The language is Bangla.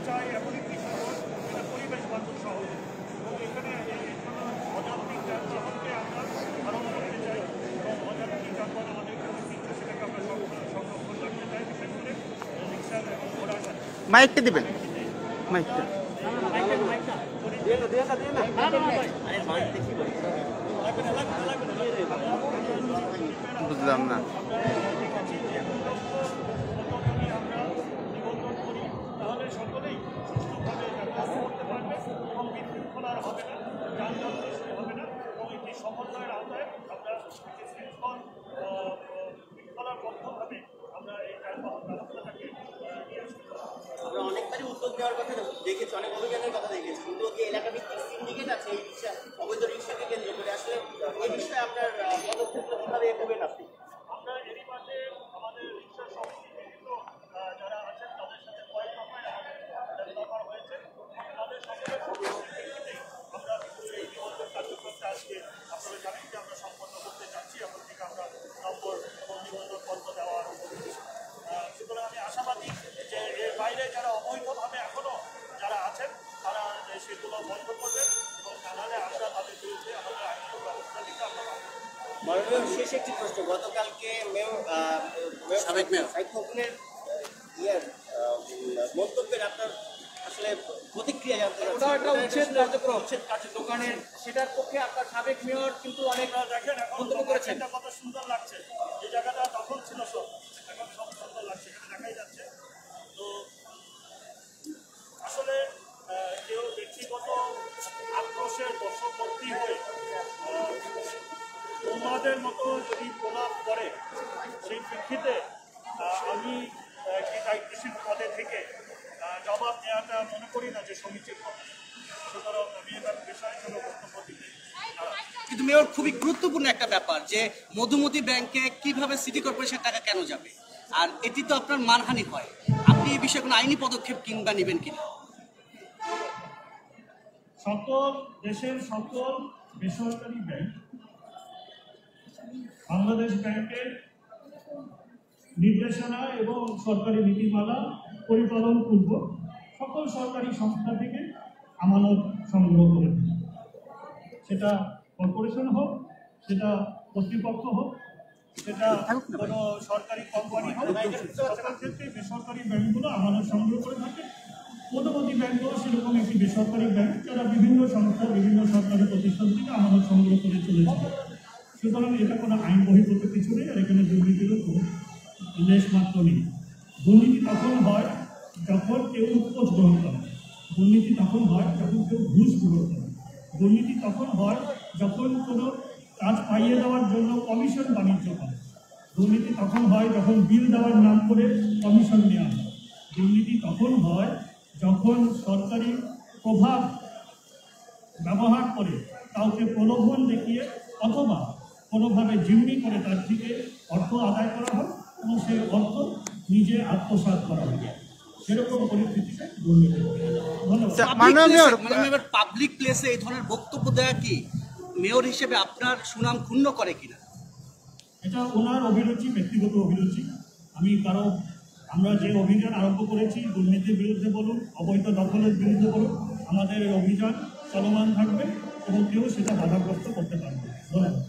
চাই এমন একটি শহর যেটা পরিবেশ বান্ধব শহর, এবং এখানে অযান্ত্রিক যানবাহনকে আমরা ধারণ করতে চাই এবং অযান্ত্রিক যানবাহন আমাদের ঐতিহ্য সেটাকে আমরা সংরক্ষণ রাখতে চাই, বিশেষ করে রিক্সার এবং ঘোড়ার সাথে। মাইকটা দিবেন, মাইকটা বুঝলাম না। তাহলে সকলেই সুষ্ঠুভাবে যাতায়াত করতে পারবে এবং বিশৃঙ্খলার হবে না, যানজট সৃষ্টি হবে না, এবং একটি সমন্বয়ের আওতায় আমরা একটি শৃঙ্খলাবদ্ধভাবে আমরা এই যানবাহন ব্যবস্থাটাকে নিয়ে আসতে পারি। আমরা অনেকবারই উদ্যোগ নেওয়ার কথা দেখেছি, অনেক অভিযানের কথা দেখেছি, কিন্তু যে এলাকা ভিত্তিক সিন্ডিকেট আছে এই রিক্সা অবৈধ রিক্সাকে কেন্দ্র করে, আসলে এই বিষয়ে আপনার পদক্ষেপটা কীভাবে এগোবেন আপনি? আমরা এরই মাঝে আমাদের রিক্সা সমিতি বিভিন্ন যারা আছেন তাদের সাথে কয়েক দফায় আমাদের দরবার হয়েছে, তাদের সকলের প্রেক্ষিতেই আমরা এই নিবন্ধন কার্যক্রমটা আজকে আপনারা জানেন যে আমরা সম্পন্ন করতে যাচ্ছি, এমন থেকে আমরা নম্বর এবং নিবন্ধন পত্র দেওয়া আরম্ভ করেছি। সুতরাং আমি আশাবাদী যে এর বাইরে যারা অবৈধভাবে এখনও যারা আছেন তারা সেগুলো বন্ধ করবেন, এবং তাহলে আমরা তাদের বিরুদ্ধে আমাদের আইনি ব্যবস্থা নিতে আমরা মাননীয় শেষ একটি প্রশ্ন, গতকালকে সাবেক মেয়র সাইদ খোকনের মন্তব্যের আপনার আসলে প্রতিক্রিয়া জানতে চাচ্ছি। দোকানের সেটার পক্ষে আপনার সাবেক মেয়র কিন্তু অনেক দেখেন মন্তব্য করেছেন। কত সুন্দর লাগছে, এই জায়গাটা তখন ছিল সব, এখন সব সুন্দর লাগছে, এটা দেখাই যাচ্ছে। তো আসলে কেউ ব্যক্তিগত আক্রোশের বশবর্তী হয়ে তোমাদের মতো যদি প্রলাপ করে, সেই প্রেক্ষিতে আমি একটি দায়িত্বশীল পদে থেকে জবাব নেওয়াটা মনে করি না যে সমীচীন হবে। সুতরাং আমি এবার বিষয়ে কোনো বক্তব্য দিতে। কিন্তু মেয়র, খুবই গুরুত্বপূর্ণ একটা ব্যাপার যে মধুমতি ব্যাংকে কিভাবে সিটি কর্পোরেশনের টাকা কেন যাবে, আর এটি তো আপনার মানহানি হয়, আপনি এই বিষয়ে কোনো আইনি পদক্ষেপ কিংবা নেবেন কিনা? দেশের সকল বেসরকারি ব্যাংক বাংলাদেশ ব্যাংকের নির্দেশনা এবং সরকারি নীতিমালা পরিপালন পূর্বক সকল সরকারি সংস্থা থেকে আমানত সংগ্রহ করে থাকে, সেটা কর্পোরেশন হোক, সেটা কর্তৃপক্ষ হোক, সেটা কোনো সরকারি কোম্পানি হোক, সকল ক্ষেত্রে বেসরকারি ব্যাংকগুলো আমানত সংগ্রহ করে থাকে। মধুমতি ব্যাংকও সেরকম একটি বেসরকারি ব্যাংক, যারা বিভিন্ন সংস্থা বিভিন্ন সরকারি প্রতিষ্ঠান থেকে আমানত সংগ্রহ করে চলেছে। সুতরাং এটা কোনো আইন বহির্ভূত কিছু নেই, আর এখানে দুর্নীতিরও কোনো লেশ মাত্র নেই। দুর্নীতি তখন হয় যখন কেউ উপোস গ্রহণ করে, দুর্নীতি তখন হয় যখন কেউ ঘুষ গ্রহণ করে, দুর্নীতি তখন হয় যখন কোনো কাজ পাইয়ে দেওয়ার জন্য কমিশন বাণিজ্য করে, দুর্নীতি তখন হয় যখন বিল দেওয়ার নাম করে কমিশন নেওয়া হয়, দুর্নীতি তখন হয় যখন সরকারি প্রভাব ব্যবহার করে কাউকে প্রলোভন দেখিয়ে অথবা কোনোভাবে জিম্মি করে তার থেকে অর্থ আদায় করা হয় এবং সেই অর্থ নিজে আত্মসাৎ করা হয়, সেরকম পরিস্থিতিতে দুর্নীতি। ধন্যবাদ। পাবলিক প্লেসে এই ধরনের বক্তব্য দেওয়া কি মেয়র হিসেবে আপনার সুনাম ক্ষুণ্ণ করে কিনা? এটা ওনার অভিরুচি, ব্যক্তিগত অভিরুচি। আমরা যে অভিযান আরম্ভ করেছি, দুর্নীতির বিরুদ্ধে বলুন, অবৈধ দখলের বিরুদ্ধে বলুন, আমাদের এই অভিযান চলমান থাকবে এবং কেউ সেটা বাধাগ্রস্ত করতে পারবে। ধন্যবাদ।